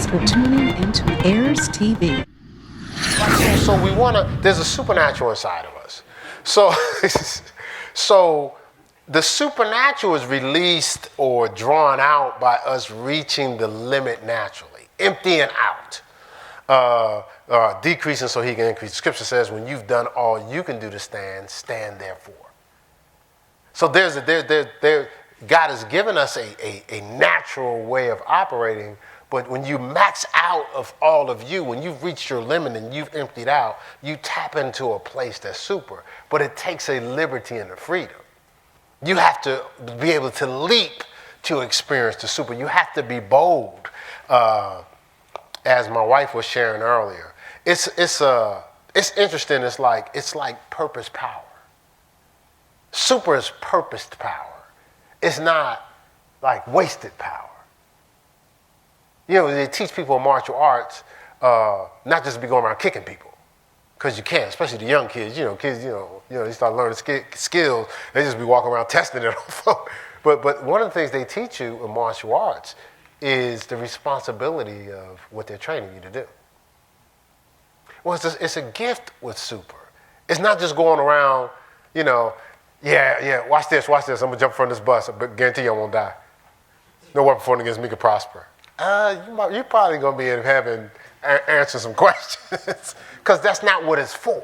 Thanks for tuning into Heirs TV. So we want to, there's a supernatural inside of us. So, so the supernatural is released or drawn out by us reaching the limit naturally, emptying out, decreasing so he can increase. The scripture says when you've done all you can do to stand, stand therefore. So God has given us a natural way of operating, but when you max out of all of you, when you've reached your limit and you've emptied out, you tap into a place that's super. But it takes a liberty and a freedom. You have to be able to leap to experience the super. You have to be bold, as my wife was sharing earlier. It's interesting. It's like purpose power. Super is purposed power. It's not like wasted power. You know, they teach people in martial arts not just to be going around kicking people, because you can't, especially the young kids. Kids, they start learning skills. They just be walking around testing it. But one of the things they teach you in martial arts is the responsibility of what they're training you to do. Well, it's a gift with super. It's not just going around, yeah, watch this, I'm going to jump from this bus, but guarantee you I won't die. No weapon formed against me can prosper. You're probably going to be in heaven answering some questions, because that's not what it's for.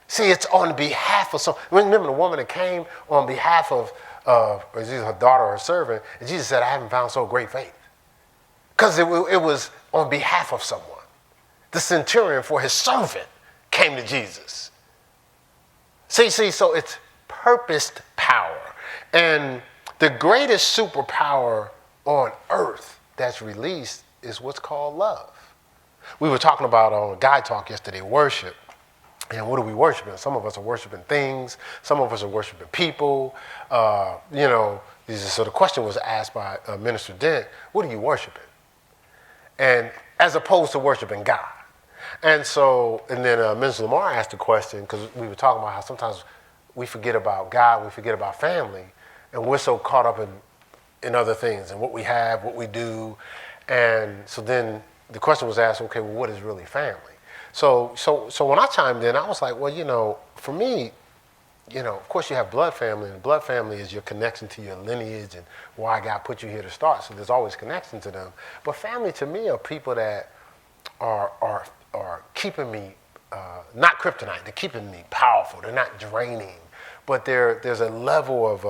See, it's on behalf of someone. Remember the woman that came on behalf of her daughter or her servant, and Jesus said, I haven't found so great faith. Because it was on behalf of someone. The centurion for his servant came to Jesus. See, so it's purposed power. And the greatest superpower on earth that's released is what's called love. We were talking about on Guy Talk yesterday, worship. And what are we worshiping? Some of us are worshiping things. Some of us are worshiping people. So the question was asked by Minister Dent, what are you worshiping? And as opposed to worshiping God. And then Minister Lamar asked the question, because we were talking about how sometimes we forget about God, we forget about family, and we're so caught up in other things and what we have, what we do. And so then the question was asked, okay, well, what is really family? So when I chimed in, I was like, well, for me, of course you have blood family, and blood family is your connection to your lineage and why God put you here to start. So there's always connection to them. But family to me are people that are keeping me, not kryptonite, they're keeping me powerful. They're not draining, but there's a level of,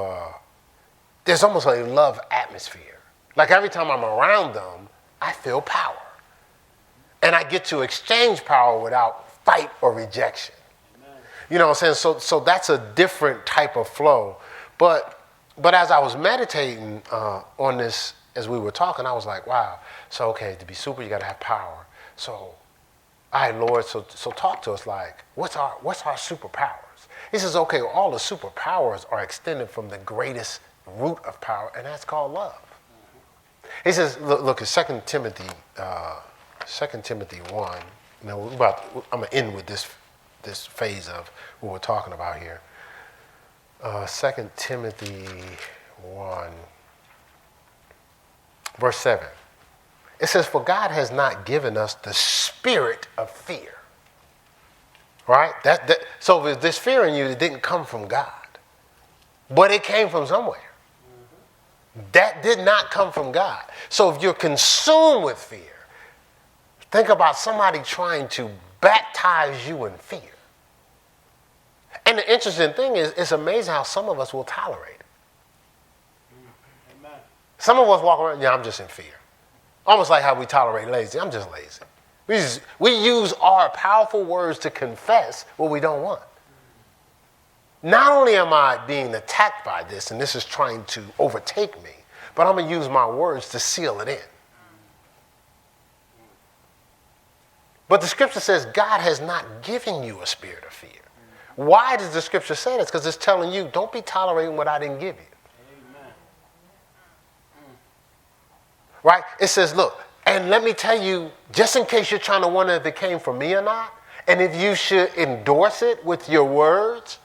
there's almost a love atmosphere. Like every time I'm around them, I feel power. And I get to exchange power without fight or rejection. Amen. You know what I'm saying? So that's a different type of flow. But as I was meditating on this, as we were talking, I was like, wow. So, okay, to be super, you got to have power. So, all right, Lord, so talk to us like, what's our superpowers? He says, okay, all the superpowers are extended from the greatest root of power, and that's called love. He says, look at 2 Timothy 1. I'm going to end with this phase of what we're talking about here. 2 Timothy 1, verse 7. It says, for God has not given us the spirit of fear. Right? So if there's fear in you, it didn't come from God. But it came from somewhere. That did not come from God. So if you're consumed with fear, think about somebody trying to baptize you in fear. And the interesting thing is, it's amazing how some of us will tolerate it. Amen. Some of us walk around, I'm just in fear. Almost like how we tolerate lazy. I'm just lazy. We use our powerful words to confess what we don't want. Not only am I being attacked by this, and this is trying to overtake me, but I'm going to use my words to seal it in. But the scripture says God has not given you a spirit of fear. Why does the scripture say this? Because it's telling you, don't be tolerating what I didn't give you. Amen. Right? It says, look, and let me tell you, just in case you're trying to wonder if it came from me or not, and if you should endorse it with your words,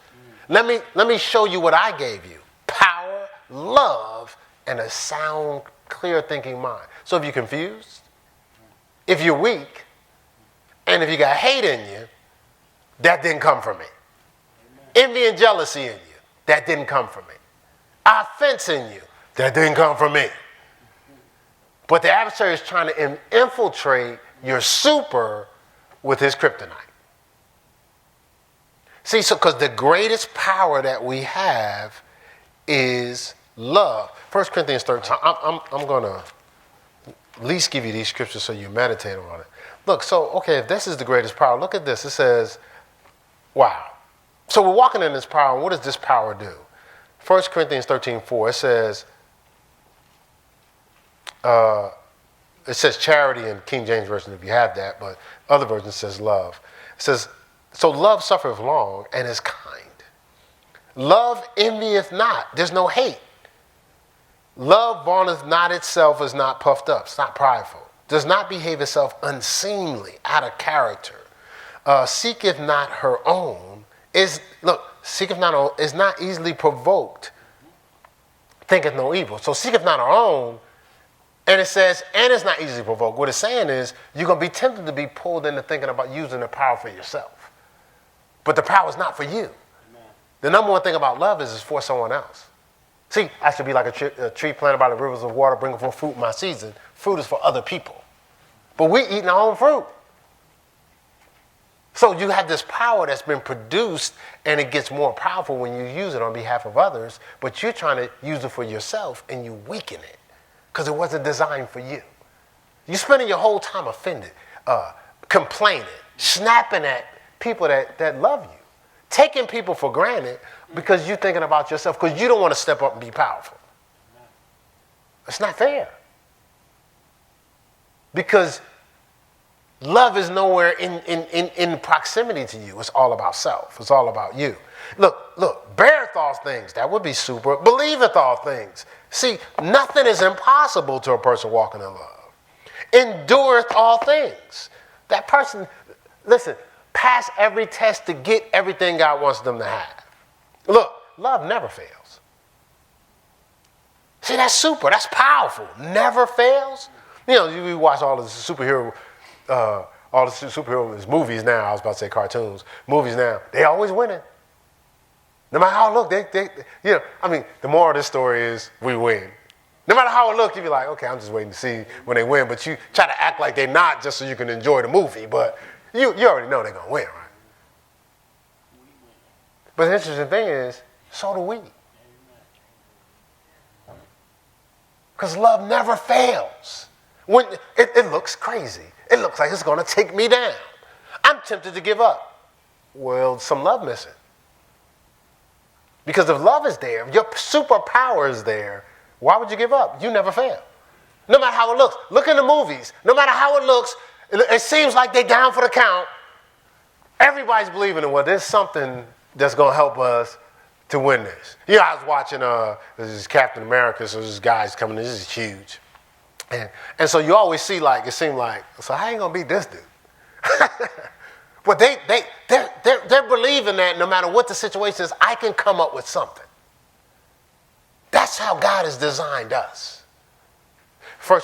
let me show you what I gave you. Power, love, and a sound, clear thinking mind. So if you're confused, if you're weak, and if you got hate in you, that didn't come from me. Envy and jealousy in you, that didn't come from me. Offense in you, that didn't come from me. But the adversary is trying to infiltrate your super with his kryptonite. See, so because the greatest power that we have is love. 1 Corinthians 13. I'm going to at least give you these scriptures so you meditate on it. Look, so, okay, if this is the greatest power, look at this. It says, wow. So we're walking in this power, and what does this power do? 1 Corinthians 13:4, it says charity in King James Version if you have that, but other versions says love. It says, so love suffereth long and is kind. Love envieth not. There's no hate. Love vaunteth not itself, is not puffed up, it's not prideful, does not behave itself unseemly, out of character, seeketh not her own, is not easily provoked, thinketh no evil. So seeketh not her own, and it says, and it's not easily provoked. What it's saying is, you're going to be tempted to be pulled into thinking about using the power for yourself. But the power is not for you. Amen. The number one thing about love is it's for someone else. See, I should be like a tree planted by the rivers of water, bringing forth fruit in my season. Fruit is for other people. But we eating our own fruit. So you have this power that's been produced, and it gets more powerful when you use it on behalf of others, but you're trying to use it for yourself, and you weaken it because it wasn't designed for you. You're spending your whole time offended, complaining, snapping at people that love you, taking people for granted because you're thinking about yourself, because you don't want to step up and be powerful. It's not fair. Because love is nowhere in proximity to you. It's all about self. It's all about you. Look, beareth all things. That would be super. Believeth all things. See, nothing is impossible to a person walking in love. Endureth all things. That person, listen, pass every test to get everything God wants them to have. Look, love never fails. See, that's super. That's powerful. Never fails. You know, you watch all the superhero movies now. I was about to say cartoons. Movies now. They always winning. No matter how it look, the moral of this story is we win. No matter how it look, you be like, okay, I'm just waiting to see when they win. But you try to act like they're not just so you can enjoy the movie. But you already know they're going to win, right? But the interesting thing is, so do we. Because love never fails. When it looks crazy. It looks like it's going to take me down. I'm tempted to give up. Well, some love missing. Because if love is there, if your superpower is there, why would you give up? You never fail. No matter how it looks. Look in the movies. No matter how it looks, it seems like they're down for the count. Everybody's believing in, well, there's something that's going to help us to win this. You know, I was watching this is Captain America, so this guy's coming, this is huge. And so you always see, like, it seemed like, so how you going to beat this dude? But they're believing that no matter what the situation is, I can come up with something. That's how God has designed us. 1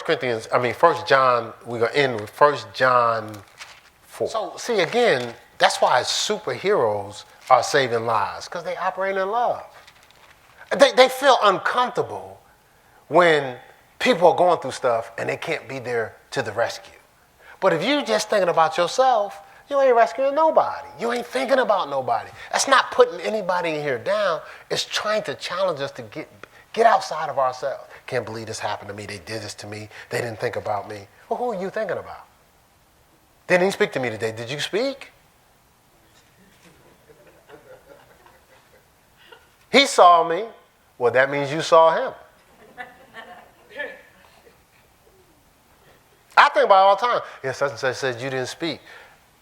John, we're going to end with 1 John 4. So, see, again, that's why superheroes are saving lives, because they operate in love. They feel uncomfortable when people are going through stuff and they can't be there to the rescue. But if you're just thinking about yourself, you ain't rescuing nobody. You ain't thinking about nobody. That's not putting anybody in here down. It's trying to challenge us to get outside of ourselves. Can't believe this happened to me. They did this to me. They didn't think about me. Well, who are you thinking about? They didn't speak to me today. Did you speak? He saw me. Well, that means you saw him. I think about it all the time. Yes, such and such said you didn't speak.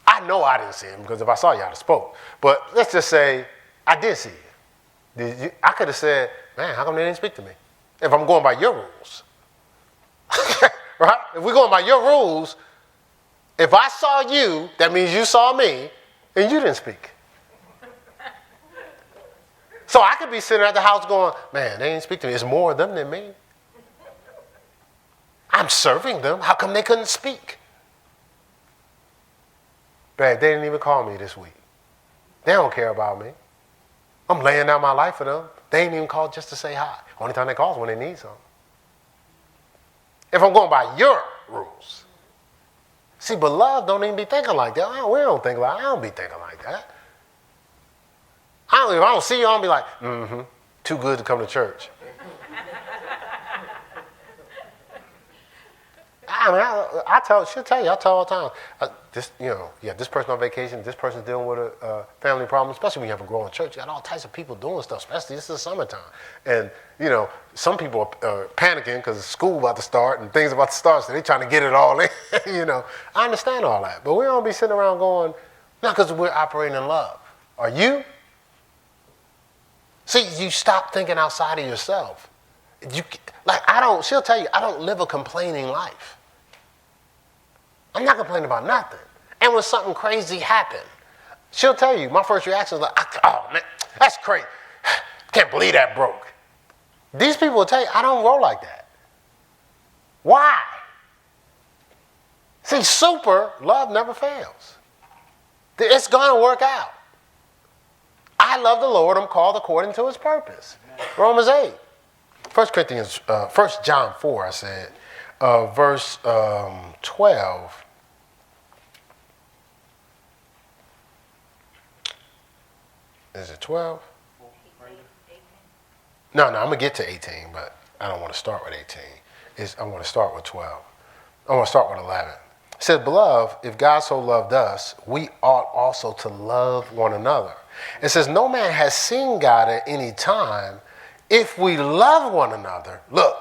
I know I didn't see him, because if I saw you, I'd have spoke. But let's just say I did see you. I could have said, man, how come they didn't speak to me? If I'm going by your rules. Right? If we're going by your rules, if I saw you, that means you saw me, and you didn't speak. So I could be sitting at the house going, man, they didn't speak to me. It's more of them than me. I'm serving them. How come they couldn't speak? Babe, they didn't even call me this week. They don't care about me. I'm laying down my life for them. They ain't even called just to say hi. Only time they call is when they need something. If I'm going by your rules. See, but love don't even be thinking like that. We don't think like, I don't be thinking like that. If I don't see you, I don't be like, too good to come to church. She'll tell you, I tell all the time. This person on vacation, this person's dealing with a family problem, especially when you have a growing church. You got all types of people doing stuff, especially this is summertime. And, some people are panicking because school about to start and things about to start, so they're trying to get it all in. I understand all that. But we don't be sitting around going, not because we're operating in love. Are you? See, you stop thinking outside of yourself. She'll tell you, I don't live a complaining life. I'm not complaining about nothing. And when something crazy happened, she'll tell you, my first reaction is like, oh man, that's crazy. Can't believe that broke. These people will tell you, I don't roll like that. Why? See, super love never fails. It's going to work out. I love the Lord. I'm called according to his purpose. Romans 8. 1 John 4, I said, verse 12. Is it 12? No, I'm going to get to 18, but I don't want to start with 18. I want to start with 12. I want to start with 11. It says, beloved, if God so loved us, we ought also to love one another. It says, no man has seen God at any time. If we love one another, look,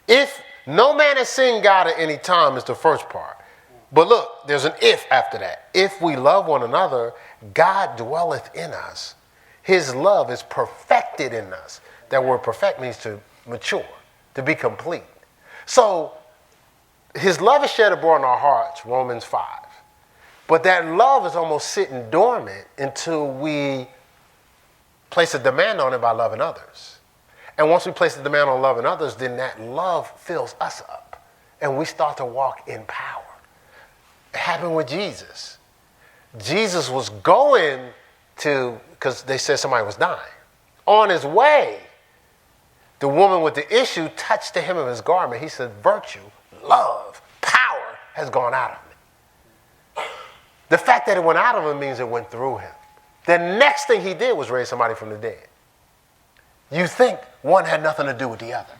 if no man has seen God at any time is the first part. But look, there's an if after that. If we love one another, God dwelleth in us. His love is perfected in us. That word perfect means to mature, to be complete. So his love is shed abroad in our hearts, Romans 5. But that love is almost sitting dormant until we place a demand on it by loving others. And once we place the demand on loving others, then that love fills us up. And we start to walk in power. It happened with Jesus. Jesus was going to, because they said somebody was dying. On his way, the woman with the issue touched the hem of his garment. He said, virtue, love, power has gone out of me. The fact that it went out of him means it went through him. The next thing he did was raise somebody from the dead. You think one had nothing to do with the other.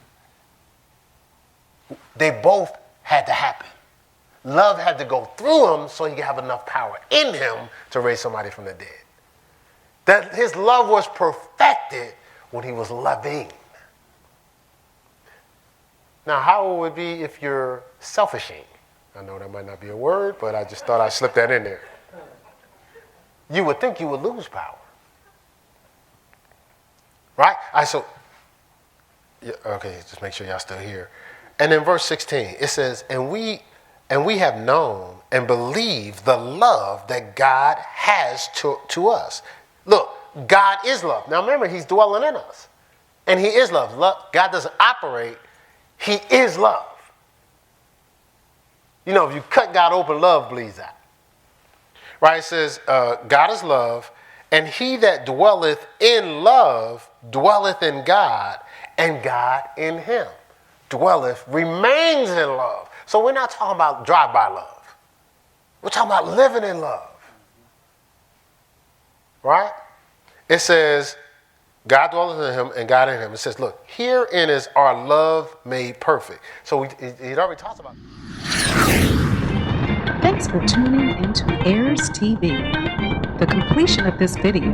They both had to happen. Love had to go through him so he could have enough power in him to raise somebody from the dead. That his love was perfected when he was loving. Now, how would it be if you're selfishing? I know that might not be a word, but I just thought I'd slip that in there. You would think you would lose power. Right? Okay, just make sure y'all still here. And in verse 16, it says, and we have known and believed the love that God has to us. Look, God is love. Now remember, he's dwelling in us. And he is love. God doesn't operate. He is love. If you cut God open, love bleeds out. Right? It says, God is love, and he that dwelleth in love dwelleth in God, and God in him. Dwelleth, remains in love. So we're not talking about drive-by love. We're talking about living in love. Right? It says, God dwelleth in him and God in him. It says, look, herein is our love made perfect. So he'd already talked about it. Thanks for tuning into Heirs TV. The completion of this video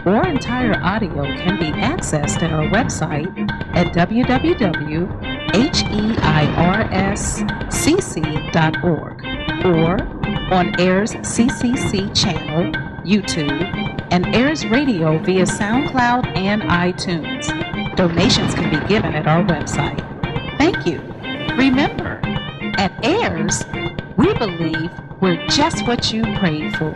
or entire audio can be accessed at our website at www.heirscc.org or on Heirs CCC channel, YouTube, and Heirs Radio via SoundCloud and iTunes. Donations can be given at our website. Thank you. Remember, at Heirs, we believe we're just what you prayed for.